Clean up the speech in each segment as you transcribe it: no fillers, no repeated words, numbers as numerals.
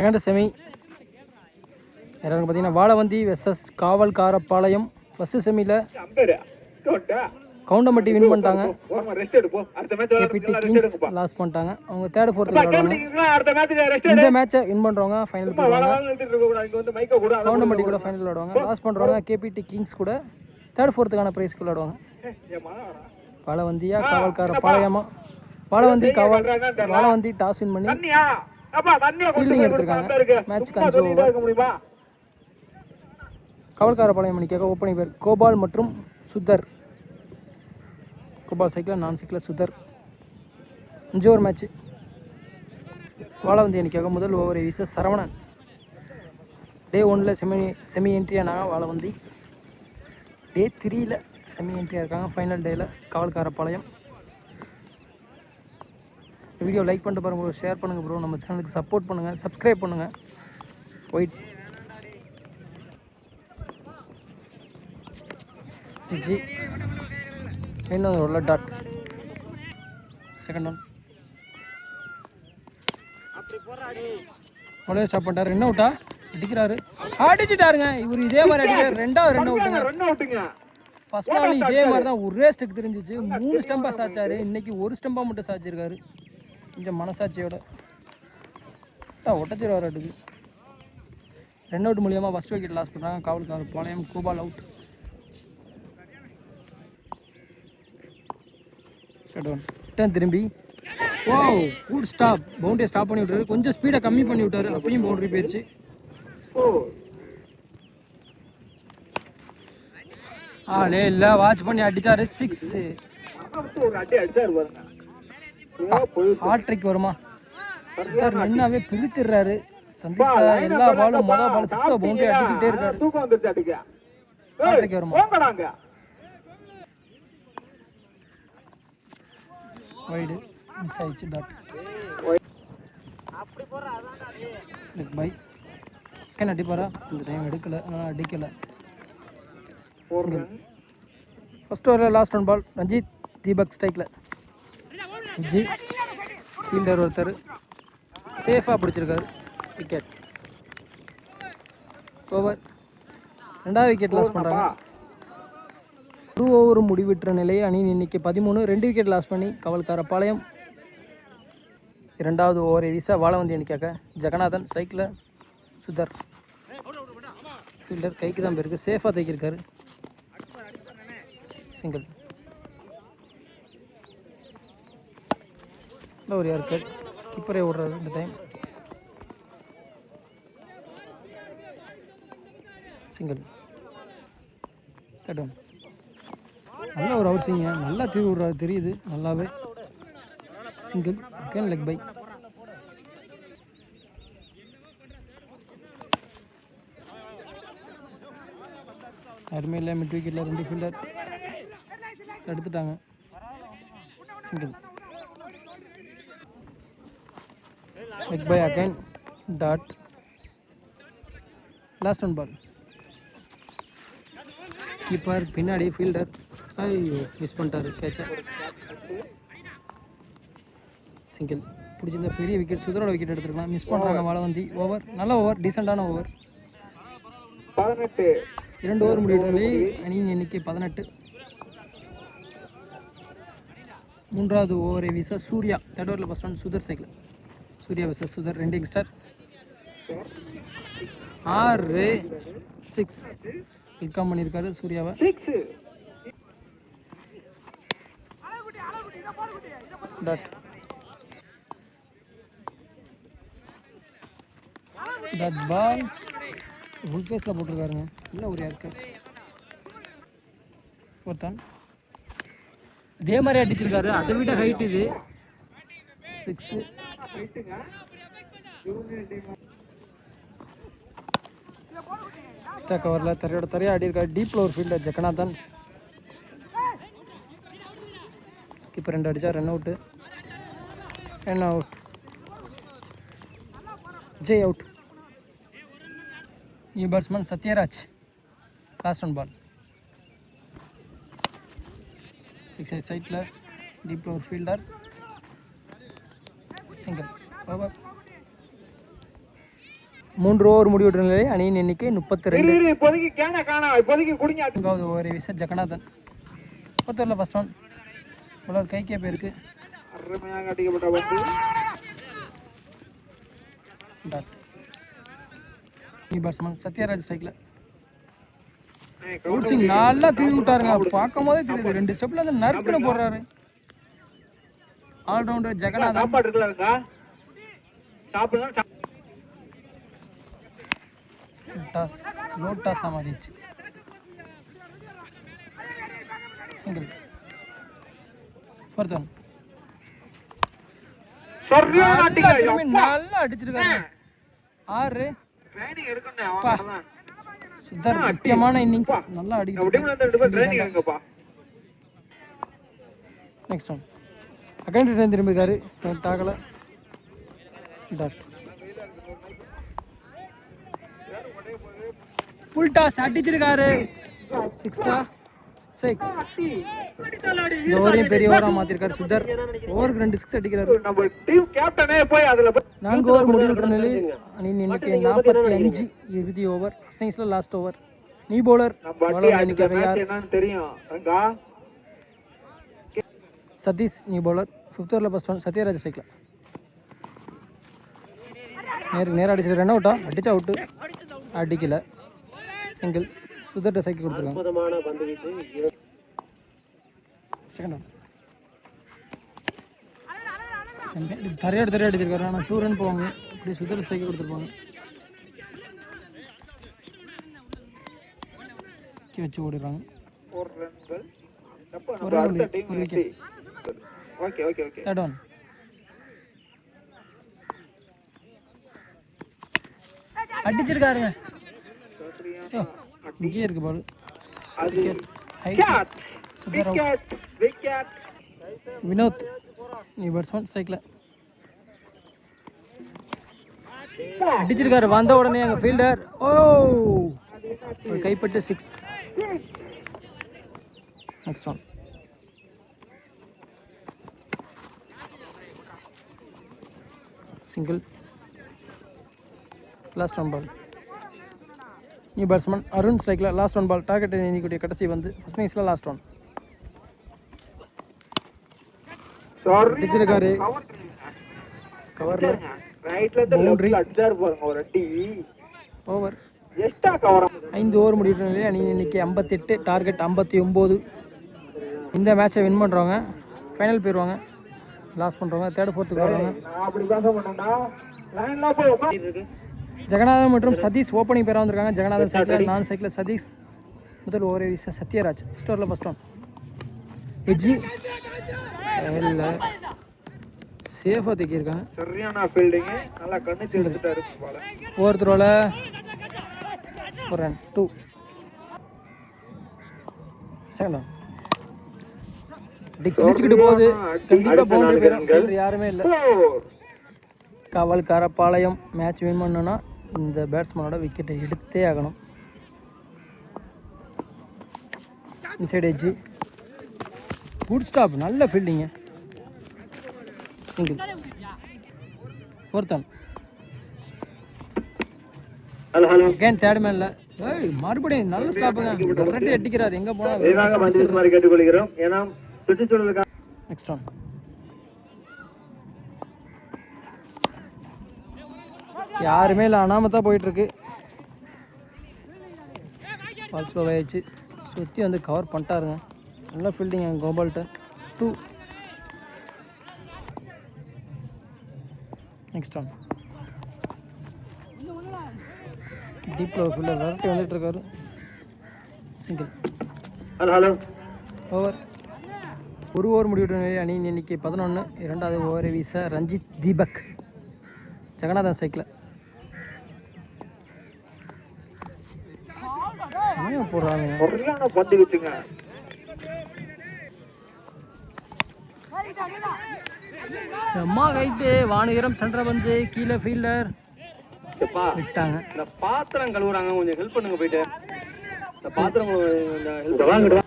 Second semi யாராவது பார்த்தீங்கன்னா Vazhavandhi versus Kavalkarapalayam. First செமியில் கவுண்டம்பட்டி வின் பண்ணிட்டாங்க. கேபிடி கிங்ஸ் லாஸ் பண்ணிட்டாங்க. அவங்க தேர்ட் ஃபோர்த்து விளையாடுவாங்க. இந்த மேட்சை வின் பண்ணுறவங்க ஃபைனல் போடுவாங்க. கவுண்டம்பட்டி கூட ஃபைனல் விளையாடுவாங்க. லாஸ் பண்ணுறவங்க கேபிடி கிங்ஸ் கூட தேர்ட் ஃபோர்த்துக்கான ப்ரைஸ்க்கு விளையாடுவாங்க. வாழவந்தியா காவல்காரப்பாளையமா? வாழவந்தி டாஸ் வின் பண்ணி ஃபீல்டிங் எடுத்திருக்காங்க. மேட்ச்க்கு 5 ஓவர். காவல்காரப்பாளையம் மணிக்காக ஓப்பனிங் பேர் கோபால் மற்றும் சுதர். கோபால் சைக்கிள், நான் cycle, Sudhar. 5 over match. Valavanthi அணிக்காக முதல் ஓவரை வீச சரவணன். டே 1ல் செமி என்ட்ரியானாங்க வாழவந்தி. டே 3ல் செமி என்ட்ரியாக இருக்காங்க. ஃபைனல் டேயில் காவல்காரப்பாளையம். வீடியோ லைக் பண்ணிட்டு பாருங்கள் ப்ரோ, ஷேர் பண்ணுங்கள் ப்ரோ, நம்ம சேனலுக்கு சப்போர்ட் பண்ணுங்கள், சப்ஸ்கிரைப் பண்ணுங்கள். ஒயிட் ஜி இன்னும் உள்ள டாட். செகண்ட் ஒன் உடனே ஸ்டாப் பண்ணிட்டார். என்ன அவுட்டா அடிக்கிறாரு, அடிச்சுட்டாருங்க இவர். இதே மாதிரி அடிக்கிறார். ரெண்டாவது ரன் அவுட்டுங்க. ஃபர்ஸ்ட் நாள் இதே மாதிரி தான் ஒரே ஸ்டெக் தெரிஞ்சிச்சு. 3 ஸ்டெம்பாக சாச்சாரு. இன்னைக்கு ஒரு ஸ்டெம்பாக மட்டும் சாச்சிருக்காரு. கொஞ்சம் மனசாட்சியோட ஒட்டச்சிருவார். அடுக்கு ரன் அவுட் மூலியமாக ஃபஸ்ட் விக்கெட் லாஸ் பண்ணுறாங்க காவல்காரப்பாளையம். கோபால் அவுட். திரும்பி குட் ஸ்டாப். பவுண்டரியை ஸ்டாப் பண்ணி விட்டாரு. கொஞ்சம் ஸ்பீடை கம்மி பண்ணி விட்டாரு. அப்பயும் பவுண்டரி போயிடுச்சு. இல்லை வாட்ச் பண்ணி அடிச்சாரு. 6. ஹாட்ரிக் வருமா? சுத்தர் நின்னாவே பிரிச்சிடுறாரு. சந்தித்த எல்லா பாலும் மொதல் பால் 6 பவுண்டரி அடிச்சுட்டே இருக்காரு. ஹாட்ரிக் வருமா? வைடு மிஸ் ஆயிடுச்சு. டாட் பை கேன் அடிப்பாரா? இந்த டைம் எடுக்கலை, ஆனால் அடிக்கலை. ஃபர்ஸ்ட் ஓவரில் லாஸ்ட் 1 பால். ரஞ்சித் தீபக் ஸ்ட்ரைக்கில். ஜி ஃபீல்டர் ஒருத்தர் சேஃபாக பிடிச்சிருக்காரு. விக்கெட். ஓவர். 2வது விக்கெட் லாஸ் பண்ணுறாங்க. 2 ஓவர் முடிவிற்ற நிலையை அணியின் எண்ணிக்கை 13. 2 விக்கெட் லாஸ் பண்ணி காவல்காரப்பாளையம். 2வது ஓவரை வீச வாழவந்தி அணிக்காக ஜெகநாதன். சைக்கிள் சுதர். ஃபீல்டர் கைக்கு தான் போயிருக்கு. சேஃபாக தைக்கிருக்காரு. சிங்கிள். ஒரு யாருக்கு கீப்பரே ஓடுறாரு இந்த டைம். சிங்கிள். தேர்ட். நல்ல ஒரு அவுட் சிங்க. நல்லா தீவி விடுறாரு தெரியுது நல்லாவே. சிங்கிள். Again leg bye. யாருமே இல்லை. மிட் விக்கெட்டில் 2 ஃபீல்டர் எடுத்துட்டாங்க. Single. Leg bye again. Dot. Last 1 ball. Keeper பின்னாடி ஃபீல்டர். ஐயோ மிஸ் பண்ணிட்டாரு கேட்சர். சிங்கிள். பிடிச்சிருந்த பெரிய விக்கெட். சுதரோட விக்கெட் எடுத்துருக்கலாம். மிஸ் பண்ணுறாங்க வாழவந்தி. ஓவர் நல்ல ஓவர், டீசெண்டான ஓவர். 2 ஓவர் முடிவுகளை அணியின் எண்ணிக்கை 18. 3வது ஓவரை வீச சூர்யா. தேர்ட் ஓவரில் first one Sudhar single. Surya விசஸ் சுதர். 2 யங்ஸ்டர். 6 6 வெல்கம் பண்ணியிருக்காரு சூர்யாவை. டாட். டாட் பால் ஃபுல் பேஸில் போட்டிருக்காருங்க. இல்லை ஒரு யாருக்கு ஒருத்தான் இதே மாதிரி அடிச்சிருக்காரு. அதை விட ஹைட் இது. 6. எக்ஸ்ட்ரா கவரில் தரையாக ஆடியிருக்காரு. டீப்பில் ஒரு ஃபீல்டர் ஜெகநாதன். கீப்பர் 2 அடித்தா run out. Run out. Jai out. New batsman Sathyaraj. Last 1 பால். சைட்டில் டீப்பில் ஒரு ஃபீல்டர். சிங்கிள். ஓவர். 3 ஓவர் முடிவுற்ற நிலை அணியின் எண்ணிக்கை 32. இப்போதைக்கு கேன காணோம், இப்போதைக்கு குடிங்க. 4வது ஓவரை வீச Jeganathan. 4th first one. Bowler கைக்கே போயிருக்கு. அருமையாக அடிக்கப்பட்ட பந்து. பேட்ஸ்மேன் சத்யராஜ் சைக்கிள் சிங் நல்லா தூக்கி விட்டாருங்க. பார்க்கும் போதே தெரியுது 2 ஸ்டெப்ல வந்து நறுக்குன்னு போடுறாரு. ஆல்ரவுண்டர் ஜெகநாதன். லோட்டாஸ் மாறிடுச்சு. சிங்கிள். 4th one. நல்லா அடிச்சிருக்காரு. 6. சுத்தர் முக்கியமான இன்னிங்ஸ் நல்லா அடிக்கிறாரு. Next one. அகைன் ரிட்டர்ன் திரும்பிருக்காரு. டாகல டாட். ஃபுல் டாஸ் அடிச்சிருக்காரு. 6 இந்த ஓவரையும் பெரிய ஓவரா மாத்திருக்காரு சுத்தர். ஓவருக்கு 2 6 அடிக்கிறாரு. 4 ஓவர் முடிவுற்ற நிலையில் அணியின் எண்ணிக்கை 45. இறுதி ஓவர். ஸ்னைஸ்ல last over. New bowler Sathish. New bowler. 5th ஓவர்ல ஃபர்ஸ்ட் ஒன். சத்யராஜ் சைக்கிள் நேரம் அடிச்சு ரன் அவுட்டா? அடிச்சா அவுட்டு. அடிக்கல. சிங்கிள். சுத்தர்ட்ட சைக்கிள் கொடுத்துருக்காங்க. Second one. தரையாடு அடிச்சிருக்காரு. ஆனால் 2 ரன் போவாங்க. இப்படி சுத்தர் சைக்கிள் கொடுத்துருப்பாங்க. வச்சு ஓடிடுறாங்க. Third one. அடிச்சிருக்காருங்க. இங்கே இருக்கு பால். வினோத். நீ பேட்ஸ்மேன் சைக்கிள் அடிச்சிருக்காரு. வந்த உடனே அங்கே ஃபீல்டர் ஒரு கைப்பட்டு 6. Next one. Single. Last one ball. New batsman Arun ஸ்ட்ரைக்கில் லாஸ்ட் ஒன் பால். டார்கெட் இன்னைக்கு கடைசி வந்து ஃபர்ஸ்ட் இன்னிங்ஸில் லாஸ்ட் ஒன். அடிச்சிருக்காரு. கவர்ல பவுண்டரி. ஓவர். 5 ஓவர் முடிவுற்ற நிலையில் அணியின் எண்ணிக்கை 58. டார்கெட் 59. இந்த மேட்சை வின் பண்ணுறவங்க ஃபைனல் போயிடுவாங்க. லாஸ் பண்ணுறவங்க 3rd 4th வருவாங்க. ஜெகநாதன் மற்றும் சதீஷ் ஓப்பனிங் பேராக வந்திருக்காங்க. ஜெகநாதன் சைக்கிள், நான் சைக்கிள் சதீஷ். முதல் ஓவரை வீச சத்யராஜ். ஃபர்ஸ்ட் ஓவரில் ஃபர்ஸ்ட் ஒன். எஜ்ஜி இல்லை சேஃபாக தூக்கியிருக்காங்க. சரியான ஃபீல்டிங். நல்லா கண்ணிச்சு எடுத்துட்டாரு. ஓவர் த்ரோல ஒரு ரன். 2. Second one. கிழிச்சுக்கிட்டு போகுது. கண்டிப்பாக பவுண்டரி பேரும் யாருமே இல்லை. காவல்காரப்பாளையம் மேட்ச் வின் பண்ணணும்னா இந்த பேட்ஸ்மேனோட விக்கெட்டை எடுத்தே ஆகணும். Inside edge. Good stop. நல்ல fielding. Single. 4th one. Again third மேன்ல மறுபடியும் நல்ல ஸ்டாப்புங்க. ரெண்டு அடிக்கிறார். எங்கே போனால் கேட்டுக்கொள்கிறோம். Next one. யாருமே இல்லை. அனாமத்தான் போயிட்டுருக்கு. பால் ஸ்லோவாகிடுச்சு. சுற்றி வந்து கவர் பண்ணிட்டாருங்க. நல்ல ஃபீல்டிங் எங்கள் கோபால்கிட்ட. 2. Next one. டீப்பில் ஒரு ஃபீல்டர் விரட்டி வந்துட்டு இருக்காரு. சிங்கிள். ஓவர். 1 ஓவர் முடிவுற்ற நிலையில் அணியின் எண்ணிக்கை 11. 2வது ஓவரை வீச ரஞ்சித் தீபக். ஜெகநாதன் சைக்கிள் போடுறாங்க. பந்து வச்சுங்க. செம்மா கைட்டு. வானுகரம் சென்ற பந்து கீழே ஃபீல்டர் விட்டாங்க. இந்த பாத்திரம் கழுவுறாங்க, கொஞ்சம் ஹெல்ப் பண்ணுங்க போயிட்டு. இந்த பாத்திரம்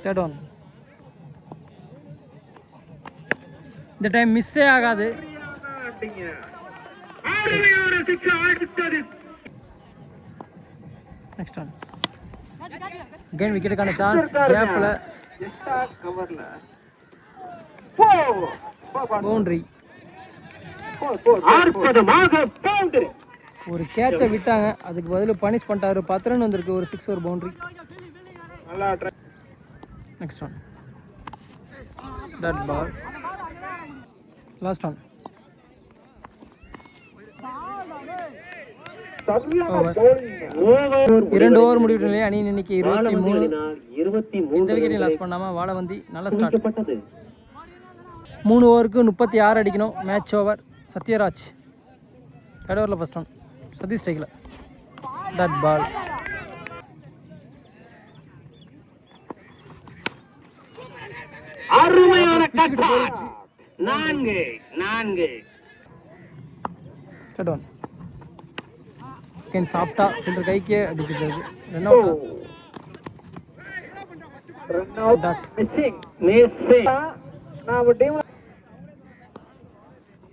தேர்ட் ஒன். இந்த டைம் மிஸ்ஸே ஆகாது. நெக்ஸ்ட் ஒன் அகைன் விக்கெட்டுக்கான சான்ஸ் கேப்பில் கவர்ல பவுண்டரி. அற்புதமாக பவுண்டரி. ஒரு கேட்சை விட்டாங்க, அதுக்கு பதில் பனிஷ் பண்ணிட்டாரு. 10 ரன் வந்திருக்கு, ஒரு 6 ஒரு பவுண்டரி. நல்லா try. Next one dot ball. Last one over. 2 over முடிவு நிலையில் அணியின் எண்ணிக்கை 23. இந்த விக்கெட்டையும் லாஸ் பண்ணாமல் வாழவந்தி நல்ல ஸ்டார்ட். 3 ஓவருக்கு 36 அடிக்கணும். Match over. சத்யராஜ் தேர்ட் ஓவரில் ஃபர்ஸ்ட் ஒன். சதீஷ் ஸ்ட்ரைக்கில் டாட் பால். அருமையான கட். 4 தேர்ட் ஒன் சாப்பிட்டா ஃபில்டர் கைக்கே அடிச்சுட்டு ரன் அவுட்.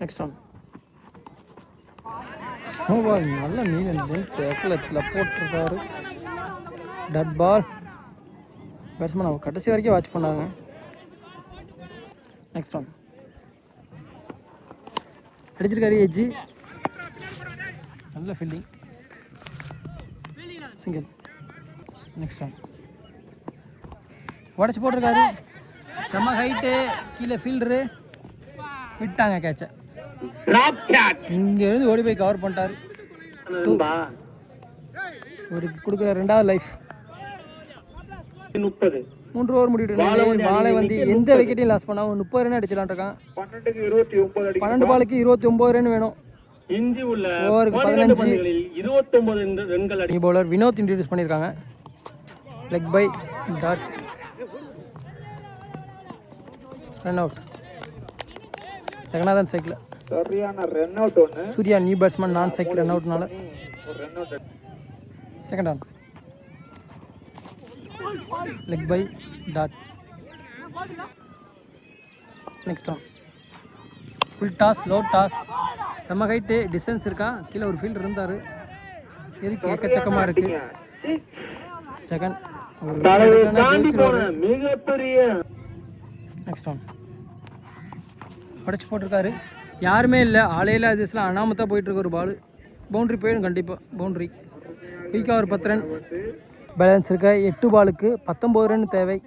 நெக்ஸ்ட் ஒன் நல்ல மீன் கேக்கில் போட்டிருக்காரு. டட் பால். பேட்ஸ்மேன் அவங்க கடைசி வரைக்கும் வாட்ச் பண்ணாங்க. நெக்ஸ்ட் ஒன் அடிச்சிருக்காரு எஜ்ஜி. நல்ல ஃபீல்டிங். சிங்கிள். நெக்ஸ்ட் ஒன் உடச்சி போட்டிருக்காரு. செம்ம ஹைட்டு. கீழே ஃபீல்டரு விட்டாங்க கேட்சை. இங்கேருந்து ஓடி போய் கவர் பண்ணிட்டாரு. ஒரு கொடுக்குற 2வது லைஃப். 3 ஓவர் முடிவிட்டு வாழவந்தி எந்த விக்கெட்டையும் லாஸ் பண்ணாமல் 30 ரன் அடிச்சலான் இருக்காங்க. 12 பாலுக்கு 29 ரன் வேணும். ஓவருக்கு 15. 29 ரன்கள். நியூ பவுலர் வினோத் இன்ட்ரடியூஸ் பண்ணியிருக்காங்க. Leg bye dot. Run out. Jeganathan சைக்கிள். சரியான ரன் அவுட் ஒன்று. சூர்யா நியூ பேட்ஸ்மேன் நான் சைக்கிள் ரன் அவுட்னால second one. Leg bye dot. Next on full toss low toss. செம்ம ஹைட்டு. டிஸ்டன்ஸ் இருக்கா. கீழே ஒரு ஃபீல்டர் இருந்தார். எதுக்கு எக்கச்சக்கமாக இருக்கு. செகண்ட் மிகப்பெரிய. நெக்ஸ்ட் ஒன் உடச்சி போட்டிருக்காரு. யாருமே இல்லை, ஆலையில் இதுலாம் அனாமத்தாக போயிட்டுருக்கு. ஒரு பால் பவுண்ட்ரி போயிடும் கண்டிப்பாக. பவுண்ட்ரி குயிக்காக ஒரு 10 ரன் பேலன்ஸ் இருக்க. 8 பாலுக்கு 19 ரன் தேவை.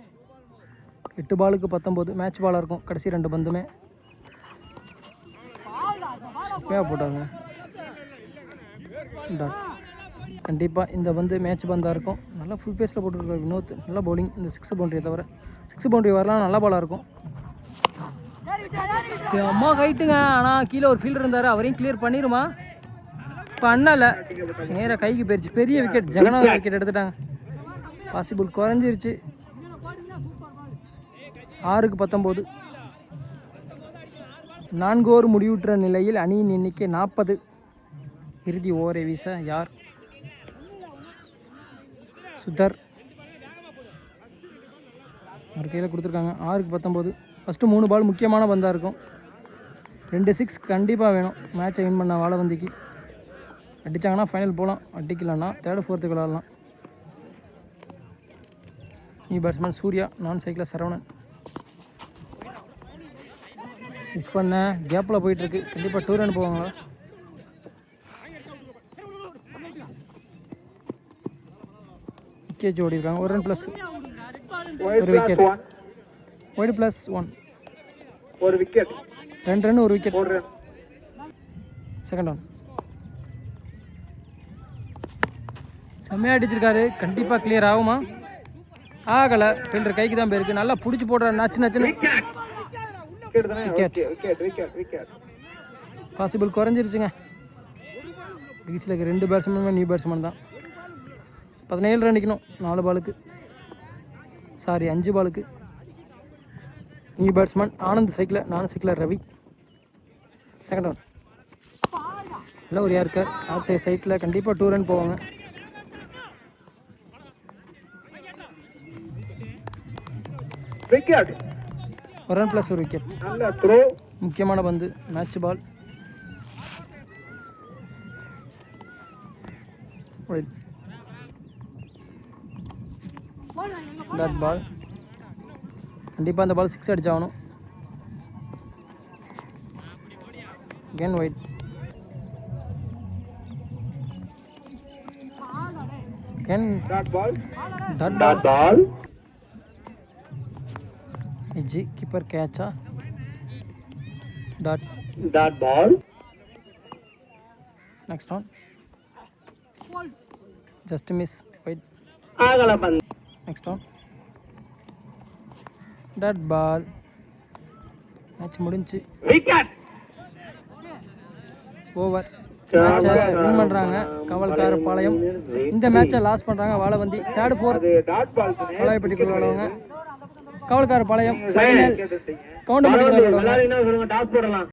8 பாலுக்கு 19 மேட்ச் பாலாக இருக்கும். கடைசி 2 பந்துமே போட்டாங்க. கண்டிப்பாக இந்த பந்து மேட்ச் பந்தாக இருக்கும். நல்லா ஃபுல் பேஸில் போட்டுருக்காரு வினோத். நல்லா பவுலிங். இந்த 6 பவுண்டரியை தவிர 6 பவுண்டரி வரலாம். நல்ல பாலாக இருக்கும். செம்ம ஹைட்டுங்க. ஆனால் கீழே ஒரு ஃபீல்டர் இருந்தார். அவரையும் கிளியர் பண்ணிடுமா? பண்ணலை. நேராக கைக்கு போயிடுச்சு. பெரிய விக்கெட். ஜெகநாதன் விக்கெட் எடுத்துட்டாங்க. பாசிபிள் குறைஞ்சிருச்சு. 6க்கு 19. 4 ஓவர் முடிவுற்ற நிலையில் அணியின் எண்ணிக்கை 40. இறுதி ஓவரை வீச யார்? சுதர் ஒரு கையில் கொடுத்துருக்காங்க. 6க்கு 19. ஃபஸ்ட்டு 3 பால் முக்கியமான பந்தாக இருக்கும். 2 6 கண்டிப்பாக வேணும் மேட்சை வின் பண்ண வாழவந்திக்கு. அடித்தாங்கன்னா ஃபைனல் போகலாம். அடிக்கலன்னா 3rd 4th விளாடலாம். நியூ பேட்ஸ்மேன் சூர்யா நான் சைக்கிளில் சரவணன். மிஸ் பண்ண கேப்பில் போயிட்டுருக்கு. கண்டிப்பாக 2 ரன் போவாங்களா? விக்கெட் ஓடிருக்காங்க. 1 run plus 1 wicket. Wide plus 1 ஒரு wicket. 2 run 1 wicket. Second one செம்மையாக அடிச்சிருக்காரு. கண்டிப்பாக கிளியர் ஆகுமா? ஆகலை. ஃபீல்டர் கைக்கு தான் போயிருக்கு. நல்லா பிடிச்சி போடுற நச்சு நச்சுன்னு. பாசிபிள் குறைஞ்சிருச்சுங்க. கிரீஸில் இருக்க 2 பேட்ஸ்மேனுமே நியூ பேட்ஸ்மேன் தான். 17 ரன் அடிக்கணும் 4 பாலுக்கு. சாரி 5 பாலுக்கு. நியூ பேட்ஸ்மேன் ஆனந்த் சைக்கிள் நான் சைக்கிளர் ரவி. செகண்ட் ஒன் இல்லை ஒரு யாருக்கார் ஆஃப் சைட் சைட்டில். கண்டிப்பாக 2 ரன் போவாங்க. விக்கெட். 1 run plus 1 wicket. நல்ல த்ரோ. முக்கியமான பந்து. Match ball. Dot ball. கண்டிப்பாக அந்த பால் 6 அடிச்சாகணும். again white. again dot ball. dot ball. Edgy keeper catch dot ball. next one just miss white. ஆகல பந்து. next one dot ball. Match முடிஞ்சு wicket. Over. மேட்சை வின் பண்ணுறாங்க காவல்கார பாளையம். இந்த மேட்சை லாஸ் பண்ணுறாங்க Vazhavandhi. Third fourth dot ball. பழையப்பட்டிக்குள்ள விளையாடுவாங்க. காவல்கார பாளையம் ஃபைனல் கவுண்டமணிக்குள்ள விளையாடுவாங்க. எல்லாரும் என்ன சொல்லுங்க, டாஸ் போடலாம்.